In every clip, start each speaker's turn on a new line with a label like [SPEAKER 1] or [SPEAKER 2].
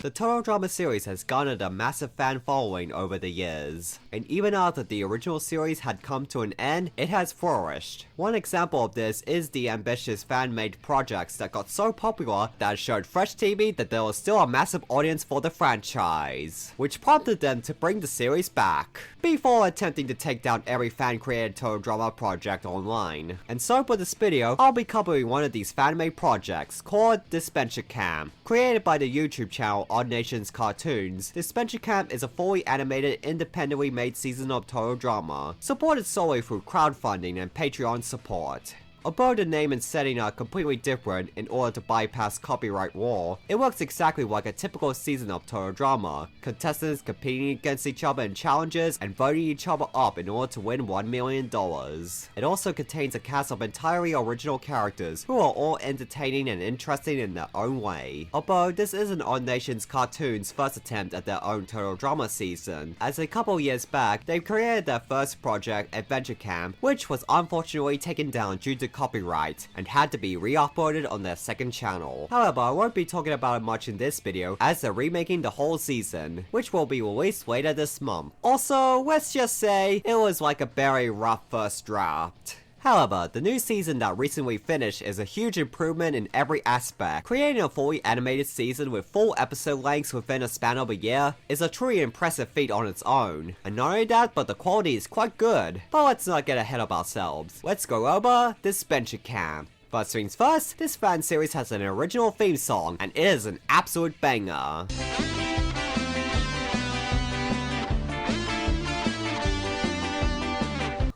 [SPEAKER 1] The Total Drama series has garnered a massive fan following over the years, and even after the original series had come to an end, it has flourished. One example of this is the ambitious fan-made projects that got so popular that it showed Fresh TV that there was still a massive audience for the franchise, which prompted them to bring the series back, before attempting to take down every fan-created Total Drama project online. And so for this video, I'll be covering one of these fan-made projects called Dispenser Camp. Created by the YouTube channel Odd Nations Cartoons, Dispenser Camp is a fully animated, independently made season of Total Drama, supported solely through crowdfunding and Patreon support. Although the name and setting are completely different in order to bypass copyright law, it works exactly like a typical season of Total Drama, contestants competing against each other in challenges and voting each other up in order to win $1 million. It also contains a cast of entirely original characters who are all entertaining and interesting in their own way. Although this isn't Odd Nations Cartoons' first attempt at their own Total Drama season, as a couple years back, they created their first project, Adventure Camp, which was unfortunately taken down due to copyright and had to be re-uploaded on their second channel. However, I won't be talking about it much in this video as they're remaking the whole season, which will be released later this month. Also, let's just say it was like a very rough first draft. However, the new season that recently finished is a huge improvement in every aspect. Creating a fully animated season with full episode lengths within a span of a year is a truly impressive feat on its own. And not only that, but the quality is quite good. But let's not get ahead of ourselves. Let's go over Dispenser Camp. First things first, this fan series has an original theme song, and it is an absolute banger.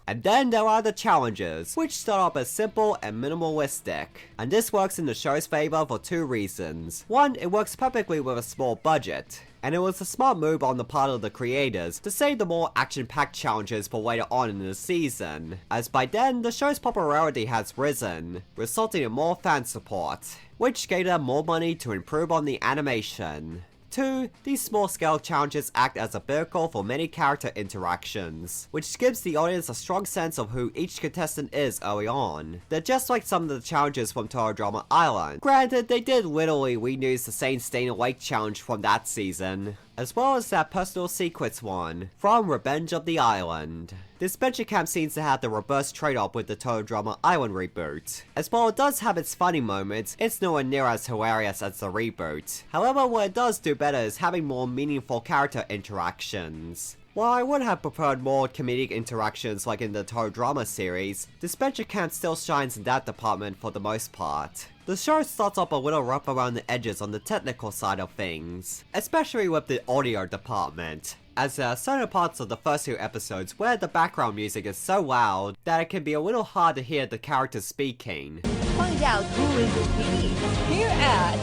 [SPEAKER 1] And then there are the challenges, which start off as simple and minimalistic. And this works in the show's favor for two reasons. One, it works perfectly with a small budget. And it was a smart move on the part of the creators to save the more action-packed challenges for later on in the season, as by then the show's popularity has risen, resulting in more fan support, which gave them more money to improve on the animation. 2. These small-scale challenges act as a vehicle for many character interactions, which gives the audience a strong sense of who each contestant is early on. They're just like some of the challenges from Total Drama Island. Granted, they did literally reuse the same Staying Awake challenge from that season, as well as that personal secrets one from Revenge of the Island. Dispenser Camp seems to have the reverse trade-off with the Total Drama Island reboot. As while it does have its funny moments, it's nowhere near as hilarious as the reboot. However, what it does do better is having more meaningful character interactions. While I would have preferred more comedic interactions like in the Total Drama series, Dispenser Camp still shines in that department for the most part. The show starts off a little rough around the edges on the technical side of things, especially with the audio department, as there are certain parts of the first two episodes where the background music is so loud that it can be a little hard to hear the characters speaking.
[SPEAKER 2] Find out who is the here at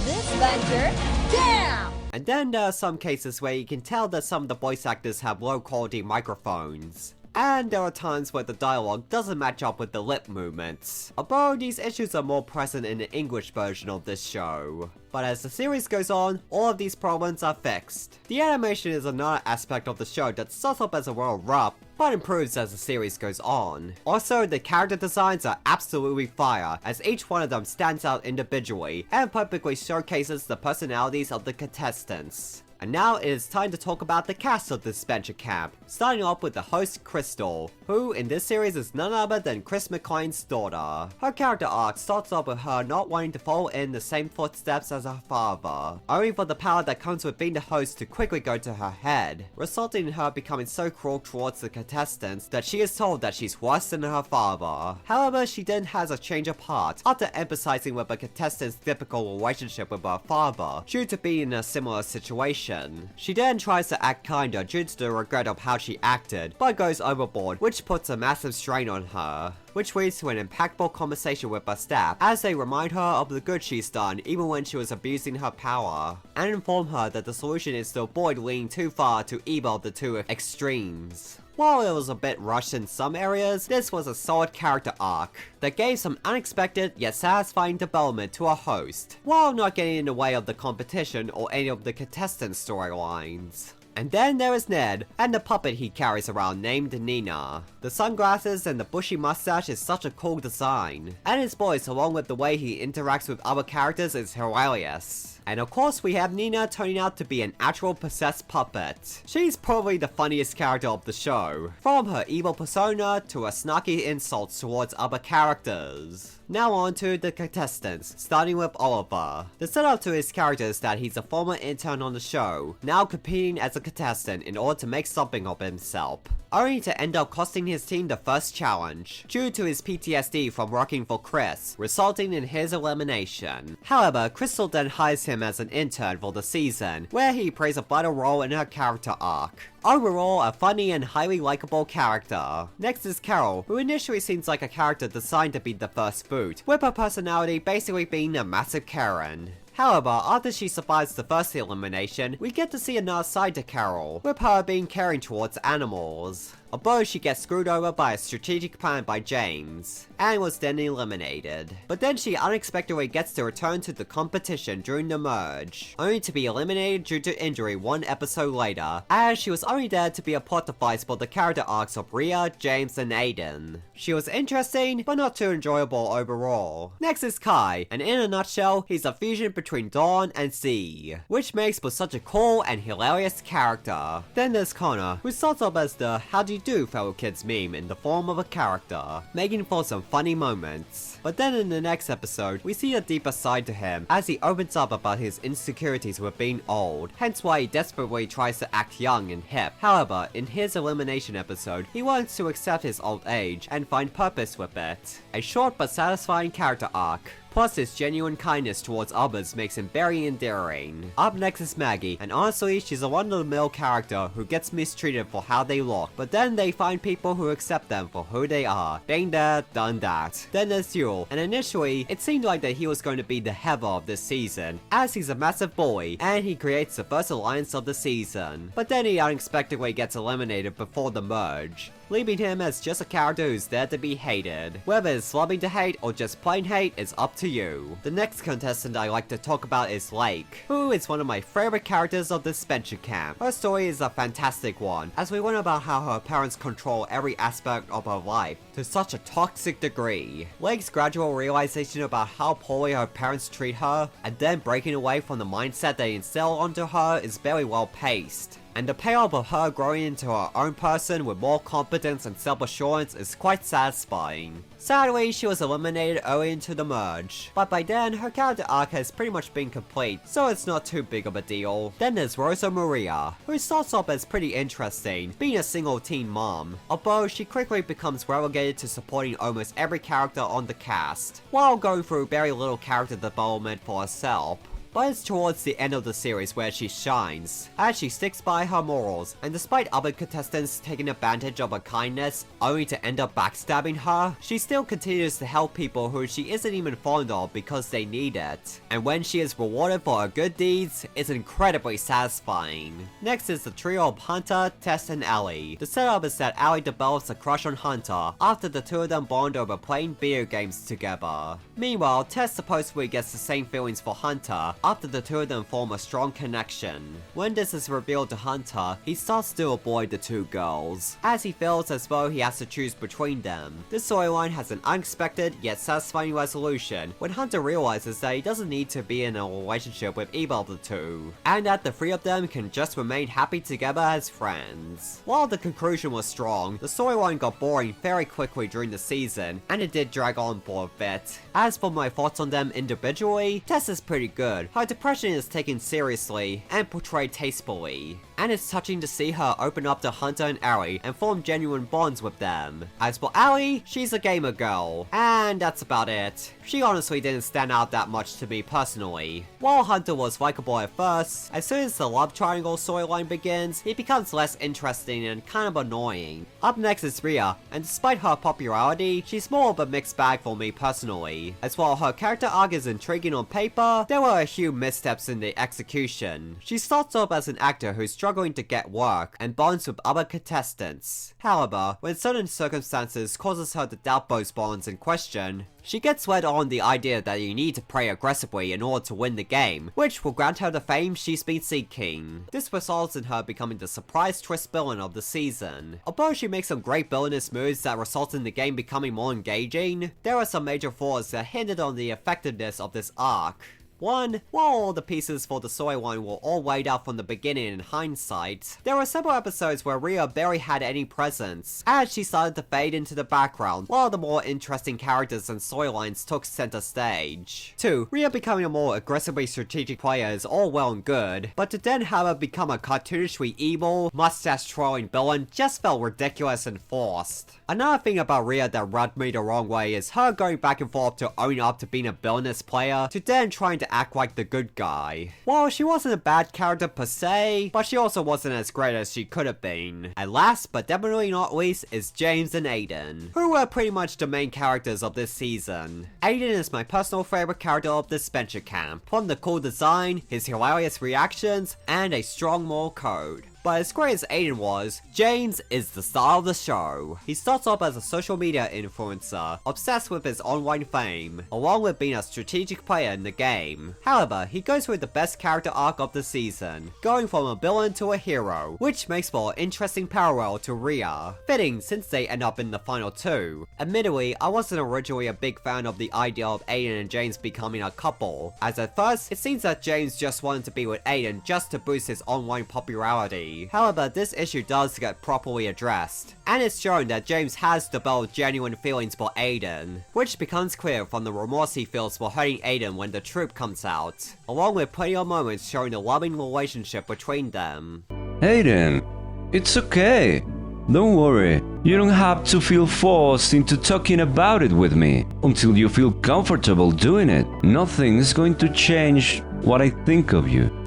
[SPEAKER 2] Dispenser Camp!
[SPEAKER 1] And then there are some cases where you can tell that some of the voice actors have low quality microphones. And there are times where the dialogue doesn't match up with the lip movements, although these issues are more present in the English version of this show. But as the series goes on, all of these problems are fixed. The animation is another aspect of the show that starts off as a little rough, but improves as the series goes on. Also, the character designs are absolutely fire, as each one of them stands out individually, and perfectly showcases the personalities of the contestants. And now it is time to talk about the cast of Dispenser Camp, starting off with the host Crystal, who in this series is none other than Chris McLean's daughter. Her character arc starts off with her not wanting to follow in the same footsteps as her father, only for the power that comes with being the host to quickly go to her head, resulting in her becoming so cruel towards the contestants that she is told that she's worse than her father. However, she then has a change of heart after empathizing with a contestant's difficult relationship with her father due to being in a similar situation. She then tries to act kinder due to the regret of how she acted, but goes overboard, which puts a massive strain on her, which leads to an impactful conversation with her staff as they remind her of the good she's done even when she was abusing her power, and inform her that the solution is to avoid leaning too far to either of the two extremes. While it was a bit rushed in some areas, this was a solid character arc that gave some unexpected yet satisfying development to our host, while not getting in the way of the competition or any of the contestants' storylines. And then there is Ned, and the puppet he carries around named Nina. The sunglasses and the bushy mustache is such a cool design, and his voice along with the way he interacts with other characters is hilarious. And of course we have Nina turning out to be an actual possessed puppet. She's probably the funniest character of the show, from her evil persona to her snarky insults towards other characters. Now on to the contestants, starting with Oliver. The setup to his character is that he's a former intern on the show, now competing as a contestant in order to make something of himself, only to end up costing his team the first challenge, due to his PTSD from working for Chris, resulting in his elimination. However, Crystal then hires him as an intern for the season, where he plays a vital role in her character arc. Overall, a funny and highly likable character. Next is Carol, who initially seems like a character designed to be the first boot, with her personality basically being a massive Karen. However, after she survives the first elimination, we get to see another side to Carol, with her being caring towards animals. Although she gets screwed over by a strategic plan by James, and was then eliminated. But then she unexpectedly gets to return to the competition during the merge, only to be eliminated due to injury one episode later, as she was only there to be a plot device for the character arcs of Rhea, James, and Aiden. She was interesting, but not too enjoyable overall. Next is Kai, and in a nutshell, he's a fusion between Dawn and Z, which makes for such a cool and hilarious character. Then there's Connor, who starts off as the "how do you do fellow kids" meme in the form of a character, making for some funny moments. But then in the next episode, we see a deeper side to him as he opens up about his insecurities with being old, hence why he desperately tries to act young and hip. However, in his elimination episode, he wants to accept his old age and find purpose with it. A short but satisfying character arc. Plus his genuine kindness towards others makes him very endearing. Up next is Maggie, and honestly she's a run-of-the-mill character who gets mistreated for how they look, but then they find people who accept them for who they are. Been there, done that. Then there's Yul, and initially it seemed like that he was going to be the Heather of this season, as he's a massive boy, and he creates the first alliance of the season. But then he unexpectedly gets eliminated before the merge, leaving him as just a character who's there to be hated. Whether it's loving to hate or just plain hate is up to you. The next contestant I like to talk about is Lake, who is one of my favorite characters of this venture camp. Her story is a fantastic one, as we learn about how her parents control every aspect of her life to such a toxic degree. Lake's gradual realization about how poorly her parents treat her, and then breaking away from the mindset they instill onto her is very well paced. And the payoff of her growing into her own person with more confidence and self-assurance is quite satisfying. Sadly, she was eliminated early into the merge, but by then her character arc has pretty much been complete, so it's not too big of a deal. Then there's Rosa Maria, who starts off as pretty interesting, being a single teen mom, although she quickly becomes relegated to supporting almost every character on the cast, while going through very little character development for herself. But it's towards the end of the series where she shines, as she sticks by her morals, and despite other contestants taking advantage of her kindness, only to end up backstabbing her, she still continues to help people who she isn't even fond of because they need it. And when she is rewarded for her good deeds, it's incredibly satisfying. Next is the trio of Hunter, Tess, and Allie. The setup is that Allie develops a crush on Hunter after the two of them bond over playing video games together. Meanwhile, Tess supposedly gets the same feelings for Hunter after the two of them form a strong connection. When this is revealed to Hunter, he starts to avoid the two girls, as he feels as though he has to choose between them. This storyline has an unexpected yet satisfying resolution when Hunter realizes that he doesn't need to be in a relationship with either of the two, and that the three of them can just remain happy together as friends. While the conclusion was strong, the storyline got boring very quickly during the season, and it did drag on for a bit. As for my thoughts on them individually, Tess is pretty good. Her depression is taken seriously and portrayed tastefully, and it's touching to see her open up to Hunter and Allie and form genuine bonds with them. As for Allie, she's a gamer girl, and that's about it. She honestly didn't stand out that much to me personally. While Hunter was likable at first, as soon as the love triangle storyline begins, he becomes less interesting and kind of annoying. Up next is Rhea, and despite her popularity, she's more of a mixed bag for me personally. As while her character arc is intriguing on paper, there were a few missteps in the execution. She starts off as an actor who's struggling to get work and bonds with other contestants. However, when certain circumstances causes her to doubt those bonds in question, she gets led on the idea that you need to play aggressively in order to win the game, which will grant her the fame she's been seeking. This results in her becoming the surprise twist villain of the season. Although she makes some great villainous moves that result in the game becoming more engaging, there are some major flaws that hindered on the effectiveness of this arc. 1. While all the pieces for the storyline were all laid out from the beginning in hindsight, there were several episodes where Rhea barely had any presence, as she started to fade into the background, while the more interesting characters and storylines took center stage. 2. Rhea becoming a more aggressively strategic player is all well and good, but to then have her become a cartoonishly evil, mustache-twirling villain just felt ridiculous and forced. Another thing about Rhea that rubbed me the wrong way is her going back and forth to own up to being a villainous player, to then trying to act like the good guy. Well, she wasn't a bad character per se, but she also wasn't as great as she could have been. And last but definitely not least is James and Aiden, who were pretty much the main characters of this season. Aiden is my personal favorite character of this Venture Camp, from the cool design, his hilarious reactions, and a strong moral code. But as great as Aiden was, James is the star of the show. He starts off as a social media influencer, obsessed with his online fame, along with being a strategic player in the game. However, he goes through the best character arc of the season, going from a villain to a hero, which makes for an interesting parallel to Rhea, fitting since they end up in the final two. Admittedly, I wasn't originally a big fan of the idea of Aiden and James becoming a couple, as at first, it seems that James just wanted to be with Aiden just to boost his online popularity. However, this issue does get properly addressed, and it's shown that James has developed genuine feelings for Aiden, which becomes clear from the remorse he feels for hurting Aiden when the troop comes out, along with plenty of moments showing the loving relationship between them.
[SPEAKER 3] Aiden, it's okay. Don't worry, you don't have to feel forced into talking about it with me until you feel comfortable doing it. Nothing is going to change what I think of you.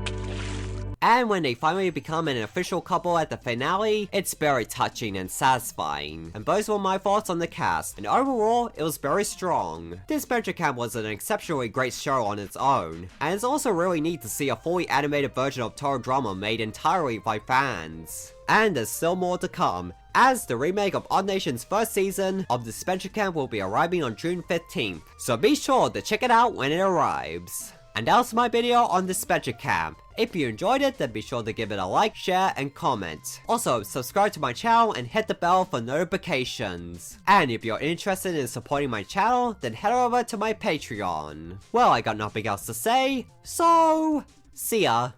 [SPEAKER 1] And when they finally become an official couple at the finale, it's very touching and satisfying. And those were my thoughts on the cast, and overall, it was very strong. This Venture Camp was an exceptionally great show on its own, and it's also really neat to see a fully animated version of Total Drama made entirely by fans. And there's still more to come, as the remake of Odd Nation's first season of this Venture Camp will be arriving on June 15th, so be sure to check it out when it arrives. And that was my video on this Venture Camp. If you enjoyed it, then be sure to give it a like, share, and comment. Also, subscribe to my channel and hit the bell for notifications. And if you're interested in supporting my channel, then head over to my Patreon. Well, I got nothing else to say, so see ya.